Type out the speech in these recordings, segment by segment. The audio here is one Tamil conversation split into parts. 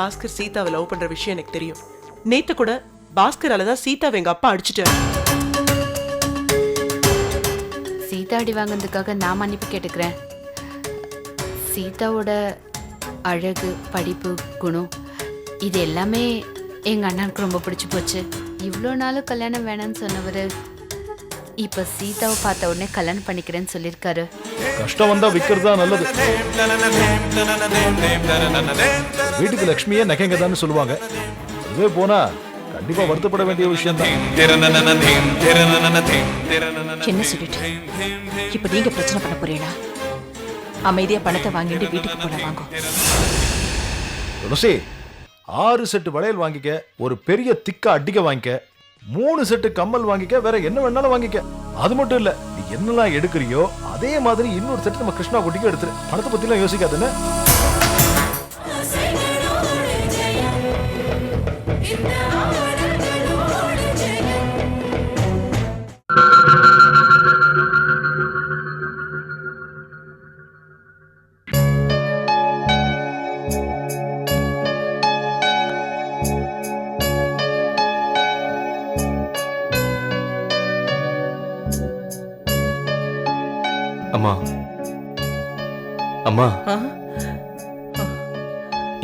பாஸ்கர் சீதாவை லவ் பண்ற விஷயம் எனக்கு தெரியும். நேத்து கூட பாஸ்கரால தான் சீதாவை எங்க அப்பா அடிச்சிட்டாரு. சீதா அடி வாங்கினதுக்காக நான் மன்னிப்பு கேட்டுக்கிறேன். சீதாவோட அழகு, படிப்பு, குணம் இது எல்லாமே எங்க அண்ணனுக்கு ரொம்ப பிடிச்சி போச்சு. இவ்வளோ நாளும் கல்யாணம் வேணாம்னு சொன்னவர் இப்ப சீதாவை பார்த்த உடனே கல்யாணம் பண்ணிக்கிறேன்னு சொல்லியிருக்காரு. கஷ்டம் வந்தா விக்கிறதா நல்லது. வீட்டுக்கு லட்சுமியே நகைங்கதான்னு சொல்லுவாங்க. இதுவே போனா கண்டிப்பா வருத்தப்பட வேண்டிய விஷயம் தான். என்ன சொல்லிட்டு இப்ப நீங்க பிரச்சனை பண்ண போறீங்களா? அமைதியா பணத்தை வாங்கிட்டு வீட்டுக்கு போல வாங்க. துளசி, 6 செட்டு வளையல் வாங்கிக்க, ஒரு பெரிய திக்கா அடிக்க வாங்கிக்க, 3 செட்டு கம்மல் வாங்கிக்க, வேற என்ன வேணாலும் வாங்கிக்க. அது மட்டும் இல்ல, நீ என்னெல்லாம் எடுக்கிறியோ அதே மாதிரி இன்னொரு செட்டு நம்ம கிருஷ்ணா குட்டிக்கு எடுத்துரு. பணத்தை பத்தி எல்லாம் யோசிக்காதுன்னு. அம்மா அம்மா,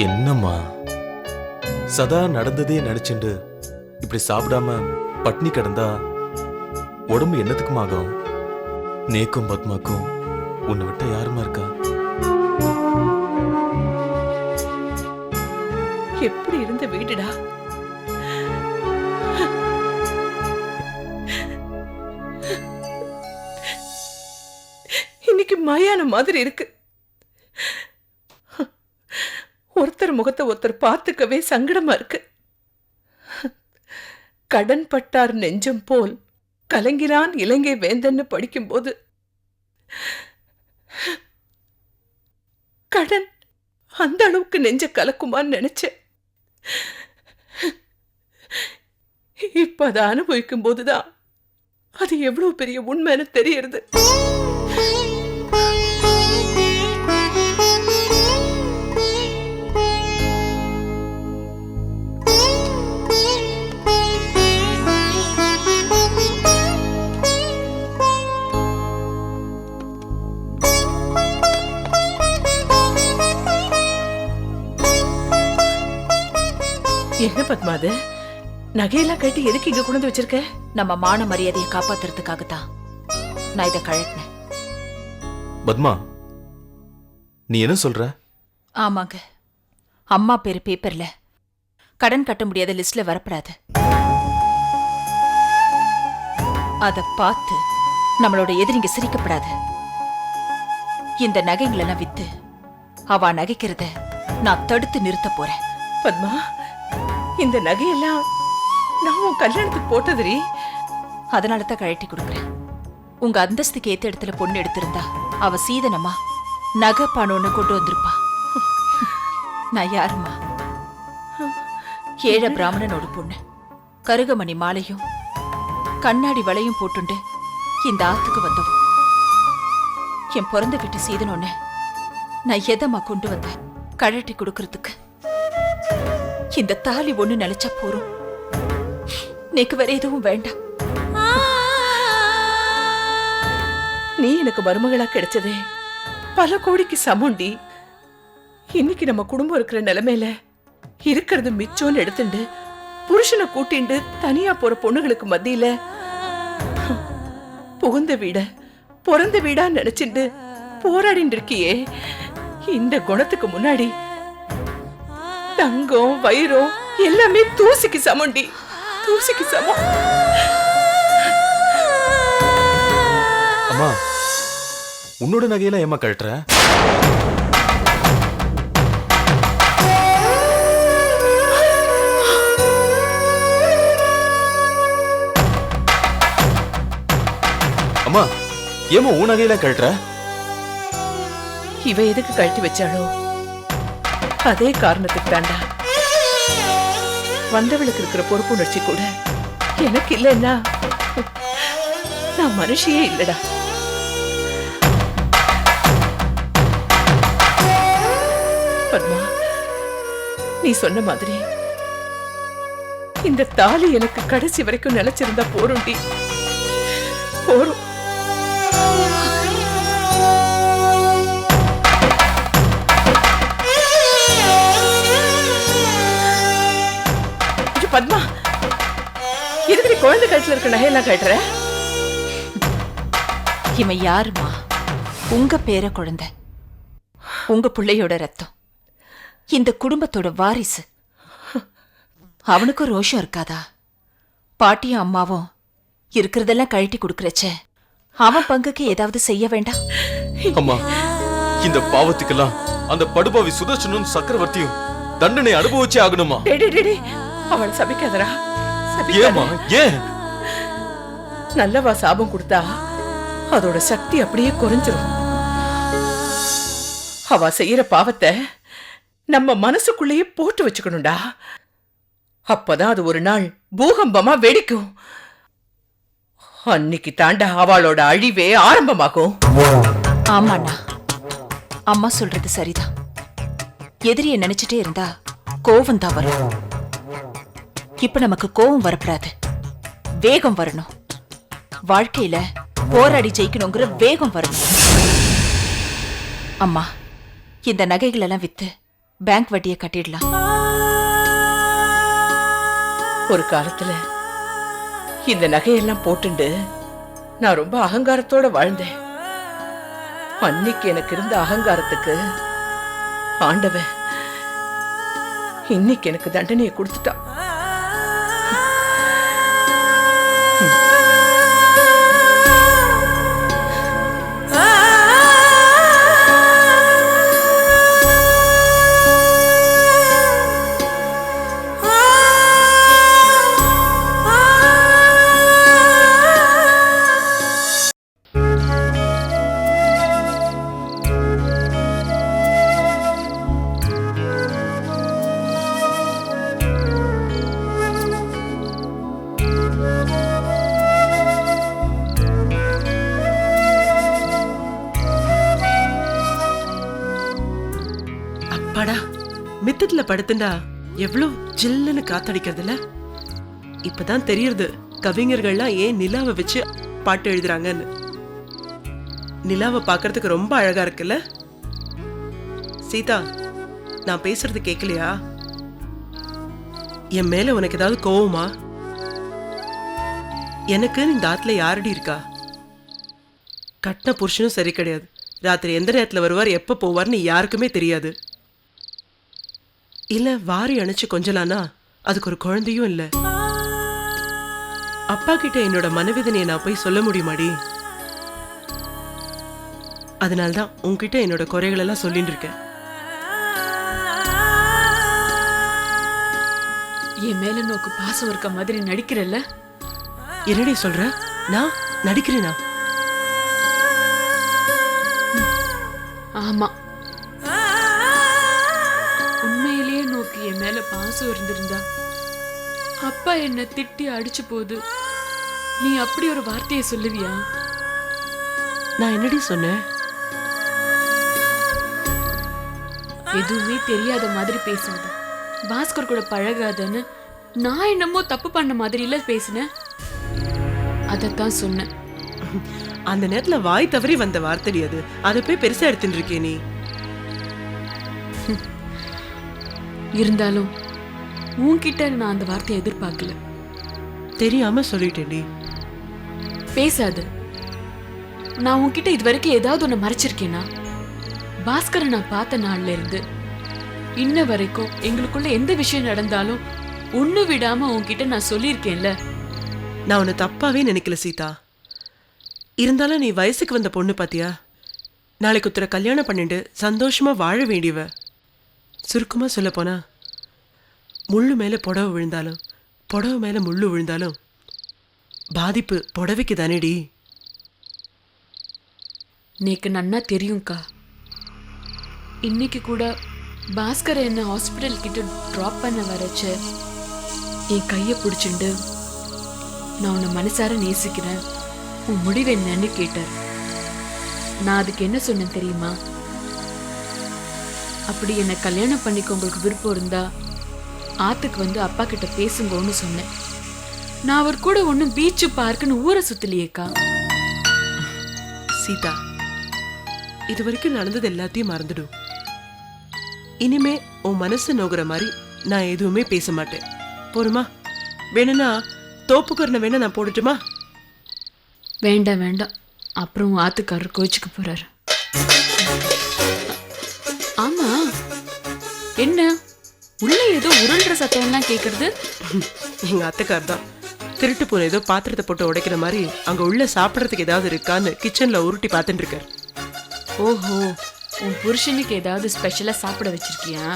என்னம்மா சதா நடந்ததே நினைச்சுண்டு இப்படி சாப்பிடாம பட்னி கிடந்தா உடம்பு என்னத்துக்குமாகும்? நேக்கும் பத்மாக்கும் உன்னை விட்ட யாருமா இருக்கா? எப்படி இருந்த வீடுடா. இன்னைக்கு மயான மாதிரி இருக்கு. ஒருத்தர் முகத்தை ஒருத்தர் பார்த்துக்கவே சங்கடமா இருக்கு. கடன் பட்டார் நெஞ்சம் போல் கலங்கினான் இலங்கை வேந்தன்னு படிக்கும்போது கடன் அந்த அளவுக்கு நெஞ்ச கலக்குமான்னு நினைச்சேன். இப்ப அதை அனுபவிக்கும் போதுதான் அது எவ்வளவு பெரிய உண்மைன்னு தெரியறது. என்ன பத்மாது, நகையெல்லாம் கட்டி எதுக்கு இங்க கொண்டு வச்சிருக்க? நம்ம மான மரியாதையை காப்பாத்துறதுக்காகத்தான் நான் இதை கழட்டினேன். பத்மா, நீ என்ன சொல்ற? ஆமாங்க, அம்மா பேரு பேப்பர்ல கடன் கட்ட முடியாத லிஸ்ட்ல வரப்படாது. அத பார்த்து நம்மளோட எதிரிங்க சிரிக்கப்படாது. இந்த நகைங்களெல்லாம் வித்து அவ நகைக்கிறத நான் தடுத்து நிறுத்த போறேன். பத்மா, இந்த நகையெல்லாம் நான் உன் கல்யாணத்துக்கு போட்டதுரி. அதனால தான் கழட்டி கொடுக்குறேன். உங்க அந்தஸ்துக்கு ஏத்த இடத்துல பொண்ணு எடுத்திருந்தா அவ சீதனமா நகை பணம்னு கொண்டு வந்திருப்பா. நான் யாருமா? ஏழை பிராமணனோட பொண்ணு. கருகமணி மாலையும் கண்ணாடி வளையும் போட்டுண்டு இந்த ஆத்துக்கு வந்தவன். என் பிறந்த வீட்டு சீதனோன்னு நான் எதமா கொண்டு வந்தேன் கழட்டி கொடுக்கறதுக்கு. இந்த தாலி ஒண்ணு நினைச்சா போறோம், நேக்கு வேற எதுவும் வேண்டாம். நீ எனக்கு மருமகளா கிடைச்சதே பல கோடிக்கு சமண்டி. இன்னைக்கு நம்ம குடும்பம் இருக்கிற நிலைமையில இருக்கிறது மிச்சோன்னு எடுத்துண்டு புருஷனை கூட்டிண்டு தனியா போற பொண்ணுகளுக்கு மத்தியில புகுந்த வீட பிறந்த வீடா நினைச்சுண்டு போராடிட்டு இருக்கியே. இந்த குணத்துக்கு முன்னாடி தங்கம் வைரம் எல்லாமே தூசிக்கு சமண்டி, தூசிக்கு சமம். அம்மா, உன்னோட நகையெல்லாம் ஏமா கழட்டுற? அம்மா, ஏமா உன் நகையெல்லாம் கழட்டுற? இவ எதுக்கு கழட்டி வச்சாளோ அதே காரணத்துக்கு தாண்டா. வந்தவளுக்கு இருக்கிற பொறுப்புணர்ச்சி கூட எனக்கு இல்லைன்னா நான் மனுஷியே இல்லடா. பத்மா, நீ சொன்ன மாதிரி இந்த தாலி எனக்கு கடைசி வரைக்கும் நிலைச்சிருந்தா போரும்டி, போரும். பத்மா, எதுக்கு நீ குழந்தை கழுத்துல இருக்க நகையெல்லாம் கட்டுற? இவன் யாருமா? உங்க பேர குழந்தை, உங்க பிள்ளையோட ரத்தம், இந்த குடும்பத்தோட வாரிசு. அவனுக்கும் ரோஷம் இருக்காதா? பாட்டியும் அம்மாவும் இருக்கிறதெல்லாம் கழட்டி கொடுக்கறச்சே அவன் பங்குக்கு ஏதாவது செய்ய வேண்டாம்? அம்மா, இந்த பாவத்துக்கெல்லாம் அந்த படுபாவி சுதர்சனும் சக்கரவர்த்தியும் தண்டனை அனுபவிச்சே ஆகணுமா? அவன் சபிக்காதரா, ஏமா? ஏன்? நல்லவா சாபம் கொடுத்தா அதோட சக்தி அப்படியே குறைஞ்சிரும். அவ செய்யற பாவத்தை நம்ம மனசுக்குள்ளேயே போட்டு வச்சுக்கணும்டா. அப்பதான் அது ஒரு நாள் பூகம்பமா வெடிக்கும். அன்னைக்கு தாண்டா அவளோட அழிவே ஆரம்பமாகும். ஆமாண்ணா, அம்மா சொல்றது சரிதான். எதிரிய நினைச்சிட்டே இருந்தா கோவம் தான் வரும். இப்ப நமக்கு கோவம் வரப்படாது, வேகம் வரணும். வாழ்க்கையில போராடி ஜெயிக்கணுங்கிற வேகம் வரணும். அம்மா, இந்த நகைகள் எல்லாம் வித்து பேங்க் வட்டியை கட்டிடலாம். ஒரு காலத்துல இந்த நகையெல்லாம் போட்டுண்டு நான் ரொம்ப அகங்காரத்தோட வாழ்ந்தேன். அன்னைக்கு எனக்கு இருந்த அகங்காரத்துக்கு ஆண்டவன் இன்னைக்கு எனக்கு தண்டனையை கொடுத்துட்டான். மித்தத்துல படுத்துண்டா எவ்வளவு ஜில்லுன்னு காத்தடிக்கிறதுல. இப்பதான் தெரியுது கவிஞர்கள்லாம் ஏன் நிலாவை வச்சு பாட்டு எழுதுறாங்கன்னு. நிலாவை பாக்குறதுக்கு ரொம்ப அழகா இருக்குல்ல? சீதா, நான் பேசுறது கேட்கலையா? என் மேல உனக்கு ஏதாவது கோவமா? எனக்கு இந்த ஆத்துல யாரடி இருக்கா? கட்டின புருஷனும் சரி கிடையாது. ராத்திரி எந்த நேரத்துல வருவார், எப்ப போவார்னு யாருக்குமே தெரியாது. இல்ல வாரி அணைச்சு கொஞ்சலானா அதுக்கு ஒரு குழந்தையும் இல்ல. அப்பா கிட்ட என்னோட மனவேதனையை நான் போய் சொல்ல முடியுமாடி? அதனால்தான் உன்கிட்ட என்னோட குறைகள் எல்லாம் சொல்லிட்டு இருக்கேன். என் மேல நோக்கு பாசம் இருக்க மாதிரி நடிக்கிறல்ல? என்னடி சொல்ற? நான் நடிக்கிறேனா? ஆமா, உண்மையிலேயே நோக்கு என் மேல பாசம் இருந்திருந்தா அப்பா என்ன திட்டி அடிச்சு போது நீ அப்படி ஒரு வார்த்தையை சொல்லுவியா? நான் என்னடி சொன்னேன்? எதுவுமே தெரியாத மாதிரி பேசாத, பாஸ்கர் கூட பழகாதன்னு நான் என்னமோ தப்பு பண்ண மாதிரி இல்ல பேசினேன். அதத்தான் சொன்னேன். அந்த நேரத்துல வாய் தவறி வந்த வார்த்தை அது. அதை போய் பெருசா எடுத்துட்டு இருக்கே நீ. இருந்தாலும் உன்கிட்ட நான் அந்த வார்த்தையை எதிர்பார்க்கல. தெரியாம சொல்லிட்டேன்டி. பேசாது. நான் உன்கிட்ட இது வரைக்கும் ஏதாவது ஒண்ணு மறைச்சிருக்கேனா? பாஸ்கரை நான் பார்த்த நாள்ல இருந்து இன்ன வரைக்கும் எங்களுக்குள்ள எந்த விஷயம் நடந்தாலும் ஒண்ணு விடாம உன்கிட்ட நான் சொல்லியிருக்கேன்ல. நான் உன்னை தப்பாவே நினைக்கல சீதா. இருந்தாலும் நீ வயசுக்கு வந்த பொண்ணு பாத்தியா? நாளைக்கு ஒருத்தரை கல்யாணம் பண்ணிட்டு சந்தோஷமா வாழ வேண்டியவ. சுருக்கமா சொல்ல போனா, முள்ளு மேல புடவை விழுந்தாலும் புடவை மேல முள்ளு விழுந்தாலும் பாதிப்பு புடவைக்கு தானேடி. நேக்கு நன்னா தெரியும்க்கா. இன்னைக்கு கூட பாஸ்கர் என்ன ஹாஸ்பிட்டல் கிட்ட டிராப் பண்ண வரச்ச என் கையை பிடிச்சிண்டு நான் உன்னை மனசார நேசிக்கிறேன், உன் முடிவு என்னன்னு கேட்டார். நான் அதுக்கு என்ன சொன்னேன் தெரியுமா? அப்படி என்னை கல்யாணம் பண்ணிக்க உங்களுக்கு விருப்பம் இருந்தா ஆத்துக்கு வந்து அப்பா கிட்ட பேசுங்கன்னு சொன்னேன். நான் அவர் கூட ஒன்னும் பீச்சு பார்க்குன்னு ஊரை சுத்தலையேக்கா. சீதா, இது வரைக்கும் நடந்தது எல்லாத்தையும் மறந்துடும். இனிமே உன் மனசு நோகுற மாதிரி நான் எதுவுமே பேச மாட்டேன். போருமா? வேணும்னா தோப்புக்கரணை வேணா நான் போடட்டுமா? வேண்டாம் வேண்டாம், அப்புறம் ஆத்துக்காரர் கோச்சுக்கு போறாரு. ஆமா, என்ன உள்ள ஏதோ உருள்ற சத்தம் எல்லாம் கேக்குறது? எங்க அத்தைக்கார் தான் திருட்டு போன ஏதோ பாத்திரத்தை போட்டு உடைக்கிற மாதிரி அங்க உள்ள சாப்பிடறதுக்கு ஏதாவது இருக்கான்னு கிச்சன்ல உருட்டி பார்த்துட்டு இருக்காரு. ஓஹோ, உன் புருஷனுக்கு ஏதாவது ஸ்பெஷலா சாப்பிட வச்சிருக்கியா?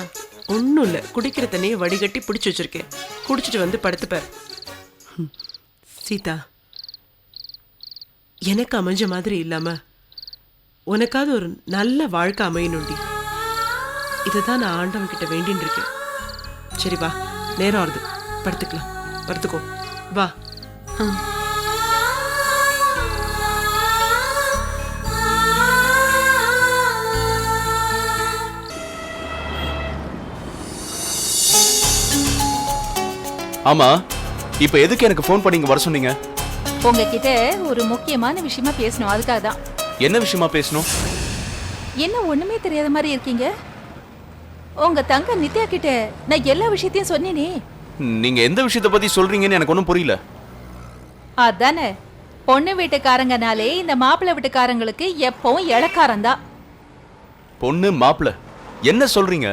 ஒன்னும் இல்ல, குடிக்கிற தண்ணியை வடிகட்டி பிடிச்சி வச்சிருக்கேன். குடிச்சிட்டு வந்து படுத்துப்பார். சீதா, எனக்கு அமைஞ்ச மாதிரி இல்லாம உனக்காவது ஒரு நல்ல வாழ்க்கை அமையணுண்டி. இதுதான் நான் ஆண்டவன் கிட்ட வேண்டின்னு இருக்கேன். சரி வா, நேரம் ஆகுது, படுத்துக்கலாம். படுத்துக்கோ, வா. ஆமா, இப்ப எதுக்கு எனக்கு ஃபோன் பண்ணி இங்க வர சொன்னீங்க? உங்ககிட்ட ஒரு முக்கியமான விஷயமா பேசணும், அதுக்காக தான். என்ன விஷயமா பேசணும்? என்ன ஒண்ணுமே தெரியாத மாதிரி இருக்கீங்க? உங்க தங்க நித்யா கிட்ட நான் எல்லா விஷயத்தையும் சொன்னேனே. நீங்க எந்த விஷயத்தை பத்தி சொல்றீங்கன்னு எனக்கு ஒன்றும் புரியல. அதானே, பொண்ணு வீட்டுக்காரங்கனாலே இந்த மாப்பிள்ளை வீட்டுக்காரங்களுக்கு எப்பவும் இளக்காரம்தான். பொண்ணு மாப்பிள்ள என்ன சொல்றீங்க?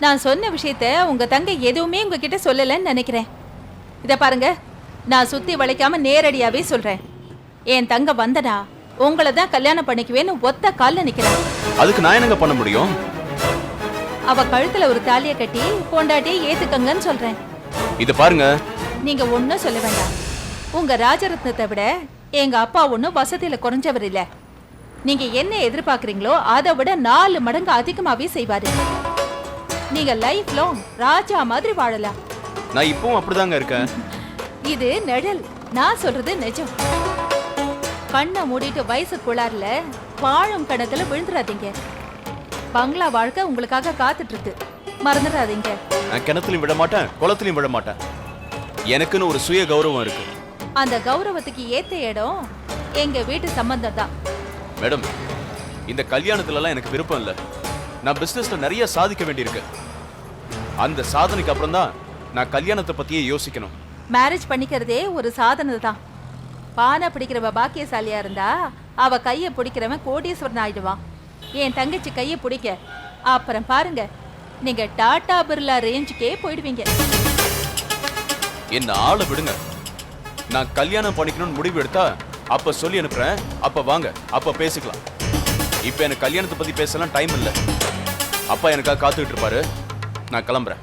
நான் சொன்ன விஷயத்த உங்க தங்க எதுவுமே உங்ககிட்ட சொல்லலன்னு நினைக்கிறேன். இத பாருங்க, நான் சுத்தி வளைக்காம நேரடியாவே சொல்றேன். என் தங்க வந்தனா உங்களை தான் கல்யாணம் பண்ணிக்குவேன்னு ஒத்த கால்ல நிக்கிறேன். அதுக்கு நான் என்னங்க பண்ண முடியும்? அவ கழுத்துல ஒரு தாலிய கட்டி பொண்டாட்டியை ஏத்துக்கங்கன்னு சொல்றேன். இத பாருங்க, நீங்க ஒன்னும் சொல்ல வேண்டாம். உங்க ராஜரத்னத்தை விட எங்க அப்பா ஒன்னும் வசதியில குறைஞ்சவர் இல்ல. நீங்க என்ன எதிர்பார்க்கறீங்களோ அதை விட 4 மடங்கு அதிகமாவே செய்வாரு. நீங்க லைஃப் லாங் ராஜா மாதிரி வாழலாம். நான் இப்பவும் அப்படிதாங்க இருக்கேன். இது நிழல், நான் சொல்றது நிஜம். கண்ணை மூடிட்டு வயசு குளார்ல வாழும் கணத்துல விழுந்துடாதீங்க. பங்களா வாழ்க்கை உங்களுக்காக காத்துட்டு இருக்கு, மறந்துடாதீங்க. நான் கிணத்துலயும் விட மாட்டேன், குளத்துலயும் விட மாட்டேன். எனக்குன்னு ஒரு சுய கௌரவம் இருக்கு. அந்த கௌரவத்துக்கு ஏத்த இடம் எங்க வீட்டு சம்பந்தம் தான். மேடம், இந்த கல்யாணத்துல எல்லாம் எனக்கு விருப்பம் இல்ல. நான் பிசினஸ்ல நிறைய சாதிக்க வேண்டியிருக்கு. அந்த சாதனைக்கு அப்புறம் தான் நான் கல்யாணத்தை பத்தியே யோசிக்கணும். மேரேஜ் பண்ணிக்கிறதே ஒரு சாதனை தான். பானை பிடிக்கிறவ பாக்கியசாலியா இருந்தா அவ கையை பிடிக்கிறவன் கோடீஸ்வரன் ஆயிடுவான். என் தங்கச்சி கையை பிடிக்க அப்புறம் பாருங்க, நீங்க டாடா பிர்லா ரேஞ்சுக்கே போயிடுவீங்க. என்ன ஆளை விடுங்க. நான் கல்யாணம் பண்ணிக்கணும்னு முடிவு எடுத்தா அப்ப சொல்லி அனுப்புறேன். அப்ப வாங்க, அப்ப பேசிக்கலாம். இப்ப எனக்கு கல்யாணத்தை பத்தி பேசலாம் டைம் இல்ல. அப்பா எனக்காக காத்துக்கிட்டு இருப்பாரு. நான் கிளம்புறேன்.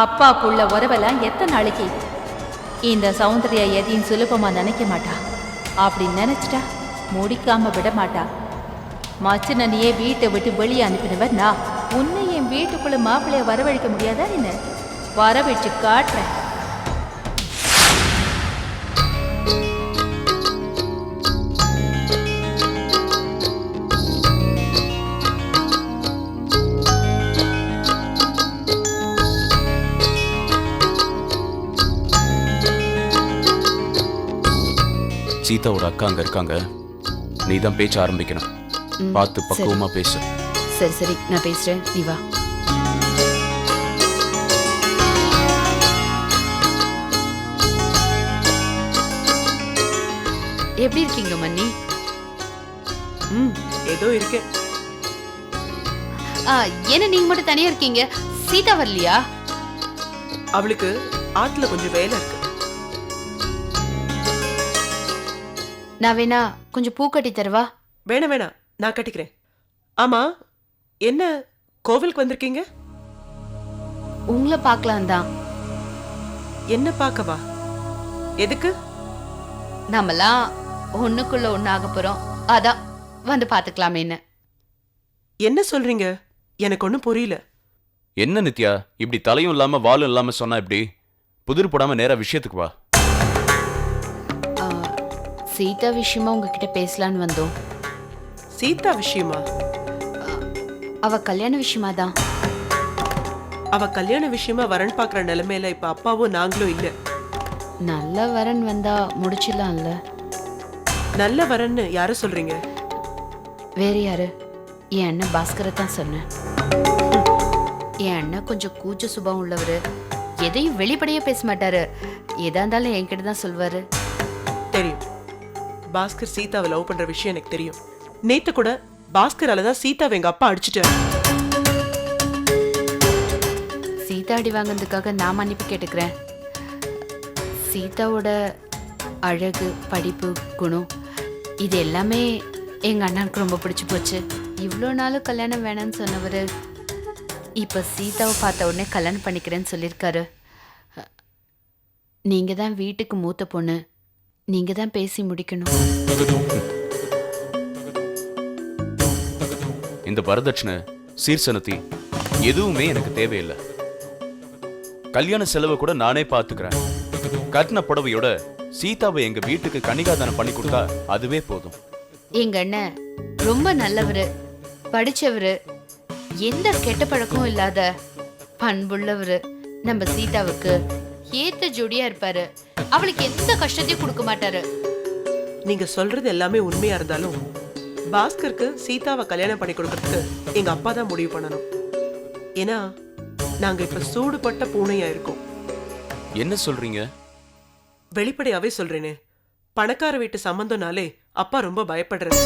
அப்பா புள்ள உறவெல்லாம் எத்தனை நாளைக்கு? இந்த சௌந்தர்யா எதையும் சுலபமா நினைக்க மாட்டா. அப்படி நினைச்சிட்டா முடிக்காம விட மாட்டா. மச்சனனையே வீட்டை விட்டு வெளியே அனுப்பினவர் நான். உன்னை என் வீட்டுக்குள்ள மாப்பிள்ளைய வரவழைக்க முடியாதா என்ன? வரவழைச்சு காட்டுறேன். சீதாவோட அக்கா அங்க இருக்காங்க. நீ தான் பேச்ச ஆரம்பிக்கணும். பார்த்து பக்குவமா பேசு. சரி சரி, நான் பேசுறேன், நீ வா. எப்படி இருக்கீங்க மன்னி? ஏதோ இருக்கேன். என்ன நீங்க மட்டும் தனியா இருக்கீங்க? சீதா வரலையா? அவளுக்கு ஆத்துல கொஞ்சம் வேலை இருக்கு. நான் வேணா கொஞ்சம் பூ கட்டி தருவா? வேணாம் வேணாம், நான் கட்டிக்கிறேன். ஆமா, என்ன கோவிலுக்கு வந்திருக்கீங்க? உங்களை பார்க்கலாம் தான். என்ன பார்க்கவா? எதுக்கு? நம்மலாம் ஒண்ணுக்குள்ள ஒண்ணாக போறோம், அதான் வந்து பாத்துக்கலாமேன்னு. என்ன சொல்றீங்க? எனக்கு ஒன்றும் புரியல. என்ன நித்யா, இப்படி தலையும் இல்லாம வாலும் இல்லாம சொன்னா இப்படி? புதிர் போடாம நேரா விஷயத்துக்கு வா. சீதா விஷயமா உங்ககிட்ட பேசலான்னு வந்தோம். சீதா விஷயமா? அவ கல்யாண விஷயமா தான். அவ கல்யாண விஷயமா வரன் பாக்குற நிலைமையில இப்ப அப்பாவும் நாங்களும் இல்ல. நல்ல வரன் வந்தா முடிச்சிடலாம்ல. நல்ல வரன்னு யார சொல்றீங்க? வேற யாரு? என் அண்ணன் பாஸ்கரை தான் சொன்னேன். என் அண்ணன் கொஞ்சம் கூச்ச சுபாவம் உள்ளவரு. எதையும் வெளிப்படையா பேச மாட்டாரு. எதா இருந்தாலும் என்கிட்ட தான் சொல்வாரு. தெரியும், பாஸ்கர் சீதாவை லவ் பண்ற விஷயம் எனக்கு தெரியும். நேத்து கூட பாஸ்கரால தான் சீதாவை எங்க அப்பா அடிச்சிட்டாரு. சீதா அடி வாங்கினதுக்காக நான் மன்னிப்பு கேட்டுக்கிறேன். சீதாவோட அழகு, படிப்பு, குணம் இது எல்லாமே எங்க அண்ணனுக்கு ரொம்ப பிடிச்சு போச்சு. இவ்வளோ நாளும் கல்யாணம் வேணாம்னு சொன்னவர் இப்ப சீதாவை பார்த்த உடனே கல்யாணம் பண்ணிக்கிறேன்னு சொல்லியிருக்காரு. நீங்க தான் வீட்டுக்கு மூத்த பொண்ணு, நீங்க தான் பேசி முடிக்கணும். இந்த வரதட்சணை, சீர்சனத்தி எதுவுமே எனக்கு தேவையில்லை. கல்யாண செலவை கூட நானே பார்த்துக்கிறேன். கட்டின புடவையோட சீதாவை எங்க வீட்டுக்கு கன்னிகாதானம் பண்ணி கொடுத்தா அதுவே போதும். எங்க அண்ணன் ரொம்ப நல்லவரு, படிச்சவரு, எந்த கெட்ட பழக்கமும் இல்லாத பண்புள்ளவரு. நம்ம சீதாவுக்கு ஏத்த ஜோடியா இருப்பாரு. அவளுக்கு எந்த கஷ்டத்தையும் கொடுக்க மாட்டாரு. நீங்க சொல்றது எல்லாமே உண்மையா இருந்தாலும் பாஸ்கருக்கு சீதாவை கல்யாணம் பண்ணி கொடுக்கறதுக்கு எங்க அப்பா தான் முடிவு பண்ணணும். ஏன்னா நாங்க இப்ப சூடுபட்ட பூனையா இருக்கோம். என்ன சொல்றீங்க? வெளிப்படையாவே சொல்றேனே, பணக்கார வீட்டு சம்பந்தம்னாலே அப்பா ரொம்ப பயப்படுறாரு.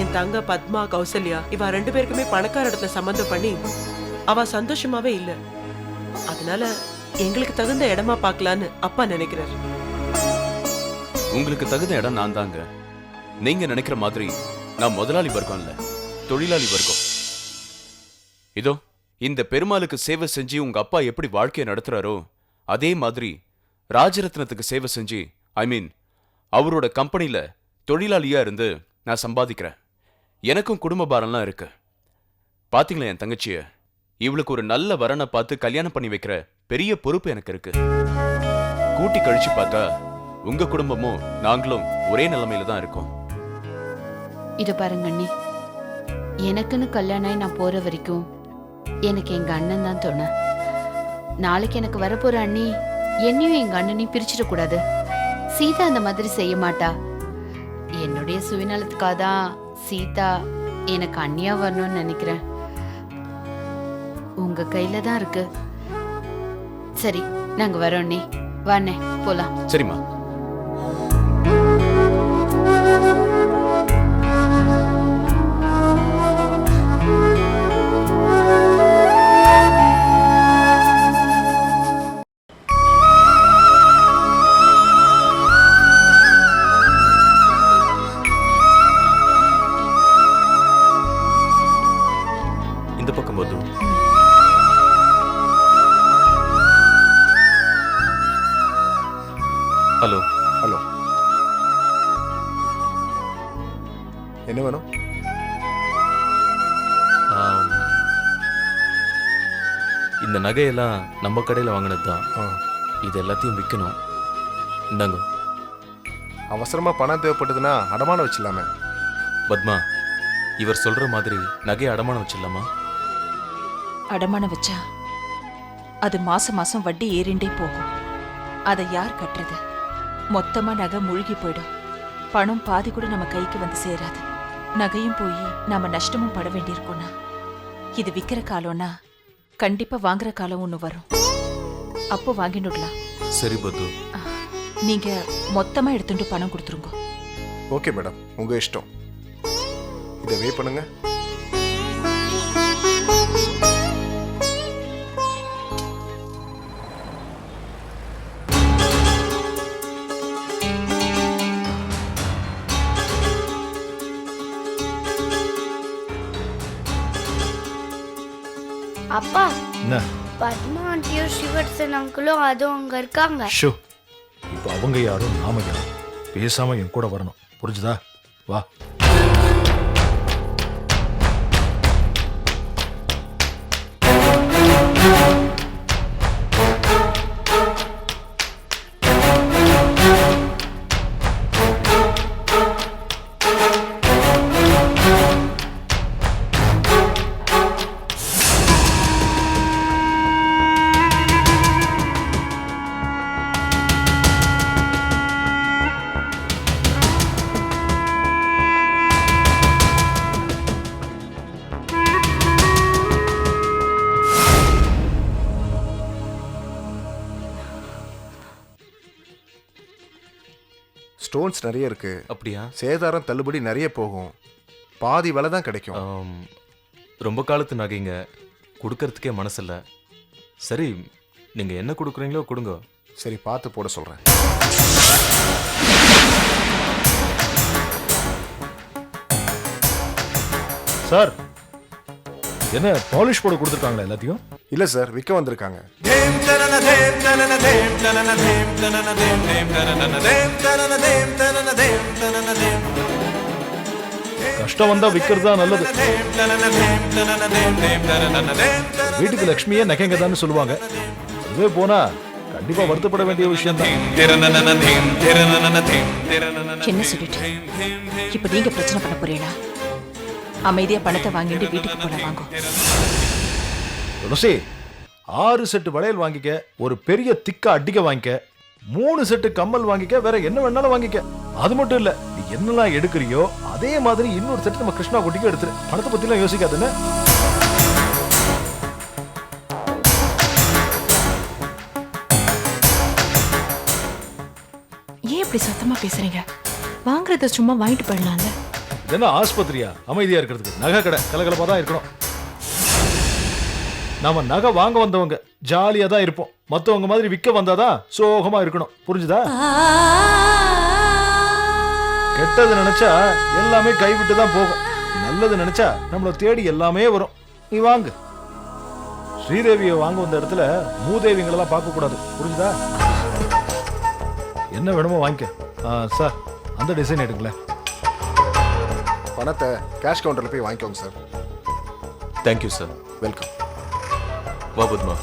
என் தங்க பத்மா, கௌசல்யா இவ 2 பேருக்குமே பணக்கார இடத்துல சம்பந்தம் பண்ணி அவ சந்தோஷமாவே இல்ல. அதனால எங்களுக்கு தகுந்த இடமா பார்க்கலான்னு அப்பா நினைக்கிறாரு. உங்களுக்கு தகுந்த இடம் நான் தாங்க. நீங்க நினைக்கிற மாதிரி நான் முதலாளி வர்க்கம் இல்ல, தொழிலாளி வர்க்கம். இதோ இந்த பெருமாளுக்கு சேவை செஞ்சு உங்க அப்பா எப்படி வாழ்க்கையை நடத்துறாரோ அதே மாதிரி ராஜரத்னத்துக்கு சேவை செஞ்சு, ஐ மீன் அவரோட கம்பெனில தொழிலாளியா இருந்து நான் சம்பாதிக்கிறேன். எனக்கும் குடும்ப பாரம்லாம் இருக்கு. பாத்தீங்களா என் தங்கச்சிய? இவளுக்கு ஒரு நல்ல வரனை பார்த்து கல்யாணம் பண்ணி வைக்கிற பெரிய பொறுப்பு எனக்கு இருக்கு. கூட்டி கழிச்சு பார்த்தா உங்க குடும்பமும் நாங்களும் ஒரே நிலைமையில தான் இருக்கோம். இத பாருங்க அண்ணி, எனக்குன்னு கல்யாணம் ஆகி நான் போற வரைக்கும் எனக்கு எங்க அண்ணன் தான் தோண. நாளைக்கு எனக்கு வரப்போற அண்ணி என்னையும் எங்க அண்ணனையும் பிரிச்சிடக்கூடாது. சீதா அந்த மாதிரி செய்ய மாட்டா. என்னுடைய சுயநலத்துக்காக தான் சீதா எனக்கு அண்ணியா வரணும்னு நினைக்கிறேன். உங்க கையில தான் இருக்கு. சரி, நாங்க வரோம் அண்ணி. வாண்ணே, போலாம். சரிம்மா. இந்த பக்கம் போது ஹலோ. ஹலோ, என்ன வேணும்? இந்த நகையெல்லாம் நம்ம கடையில் வாங்கினது தான். ஆ, இது எல்லாத்தையும் விற்கணும். இந்தாங்க. அவசரமா பணம் தேவைப்பட்டதுன்னா அடமானம் வச்சிடலாமே. பத்மா, இவர் சொல்ற மாதிரி நகையை அடமானம் வச்சிடலாமா? அடமானம் வச்சா அது மாசம் மாசம் வட்டி ஏறிண்டே போகும். அதை யார் கட்டுறது? மொத்தமா நகை முழுகி போயிடும். பணம் பாதி கூட நம்ம கைக்கு வந்து சேராது. நகையும் போய் நாம நஷ்டமும் பட வேண்டியிருக்கோம்னா, இது விக்கிற காலம்னா கண்டிப்பா வாங்குற காலம் ஒண்ணு வரும். அப்போ வாங்கிடலாம். சரி பத்து. நீங்க மொத்தமா எடுத்துட்டு பணம் கொடுத்துருங்க. ஓகே மேடம், உங்க இஷ்டம். இதை வே பண்ணுங்க. அப்பா, என்ன? பத்மா ஆண்டியும் சிவர்சன் அங்கிளும் அதுவும் அங்க இருக்காங்க. ஷோ, இப்போ அவங்க யாரும் நாம யாரும் பேசாம என் கூட வரணும், புரிஞ்சுதா? வா. ஸ்டோன்ஸ் நிறைய இருக்கு. அப்படியா? சேதாரம் தள்ளுபடி நிறைய போகும். பாதி விலை தான் கிடைக்கும். ரொம்ப காலத்து நகைங்க, கொடுக்கறதுக்கே மனசில்ல. சரி, நீங்க என்ன கொடுக்குறீங்களோ கொடுங்க. சரி, பார்த்து போட சொல்றேன். சார், என்ன பாலிஷ் போட கொடுத்துருக்காங்களா எல்லாத்தையும்? இல்ல சார், விற்க வந்திருக்காங்க. கஷ்டம் வந்தா விற்கிறது தான் நல்லது. வீட்டுக்கு லட்சுமியே நகைங்க தான் சொல்லுவாங்க. அதுவே போனா கண்டிப்பா வருத்தப்பட வேண்டிய விஷயம் தான். என்ன சொல்லிட்டு இப்ப நீங்க பிரச்சனை பண்ண போறீங்களா? அமைதியா பணத்தை வாங்கிட்டு வீட்டுக்கு போல வாங்க. துளசி, 6 செட்டு வளையல் வாங்கிக்க, ஒரு பெரிய திக்கா அடிக்க வாங்கிக்க, 3 செட்டு கம்மல் வாங்கிக்க, வேற என்ன வேணாலும் வாங்கிக்க. அது மட்டும் இல்ல, நீ என்னெல்லாம் எடுக்கிறியோ அதே மாதிரி இன்னொரு செட்டு நம்ம கிருஷ்ணா குட்டிக்கு எடுத்துரு. பணத்தை பத்தி எல்லாம் யோசிக்காதுன்னு. ஏன் இப்படி சத்தமா பேசுறீங்க? வாங்குறத சும்மா வாங்கிட்டு போயிடலாம்ல. இது என்ன ஆஸ்பத்திரியா அமைதியா இருக்கிறதுக்கு? நகை கடை கலகலப்பா தான் இருக்கணும். நாம நகை வாங்க வந்தவங்க ஜாலியா தான் இருப்போம். மத்தவங்க மாதிரி விற்க வந்தாதான் சோகமா இருக்கணும். புரிஞ்சுதா? கெட்டது நினைச்சா எல்லாமே கைவிட்டு தான் போகும். நல்லது நினைச்சா நம்மள தேடி எல்லாமே வரும். நீ வாங்கு. ஸ்ரீதேவியை வாங்க வந்த இடத்துல மூதேவிங்களெல்லாம் பார்க்க கூடாது. புரிஞ்சுதா? என்ன வேணுமோ வாங்கிக்க. சார், அந்த டிசைன் எடுங்களேன். பணத்தை கேஷ் கவுண்டர்ல போய் வாங்கிக்கோங்க சார். Thank you sir. வெல்கம். வா பத்மா.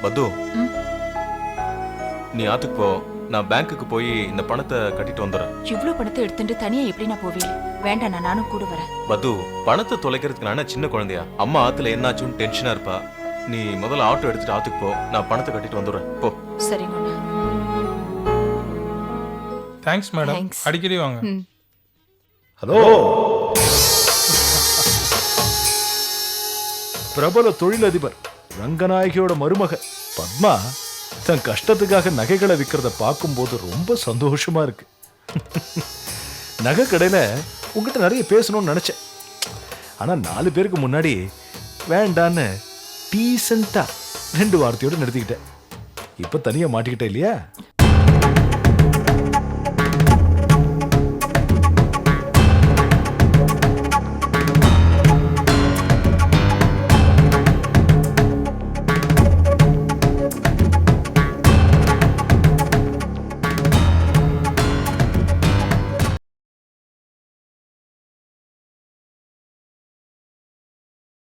பத்து, நீ ஆத்துக்கு போ. நான் பேங்க்குக்கு போய் இந்த பணத்தை கட்டிட்டு வந்துடுறேன். இவ்வளவு பணத்தை எடுத்துட்டு தனியா எப்படி நான் போவேன்? வேண்டாம், நானும் கூட வரேன். பத்து, பணத்தை தொலைக்கிறதுக்கு நான் சின்ன குழந்தையா? அம்மா ஆத்துல என்னாச்சுன்னு டென்ஷனா இருப்பா. நீ முதல்ல ஆட்டோ எடுத்துட்டு ஆத்துக்கு போ. நான் பணத்தை கட்டிட்டு வந்துடுறேன். போ. சரி அண்ணா. Thanks madam. Thanks. அடிக்கடி வாங்க. ஹலோ. பிரபல தொழிலதிபர் ரங்கநாயகியோட மருமக பத்மா தன் கஷ்டத்துக்காக நகைகளை விற்கிறத பார்க்கும்போது ரொம்ப சந்தோஷமா இருக்கு. நகை கடையில உங்ககிட்ட நிறைய பேசணும்னு நினைச்சேன். ஆனா 4 பேருக்கு முன்னாடி வேண்டான்னு டீசெண்டா 2 வார்த்தையோட நிறுத்திக்கிட்டேன். இப்ப தனியா மாட்டிக்கிட்டேன் இல்லையா?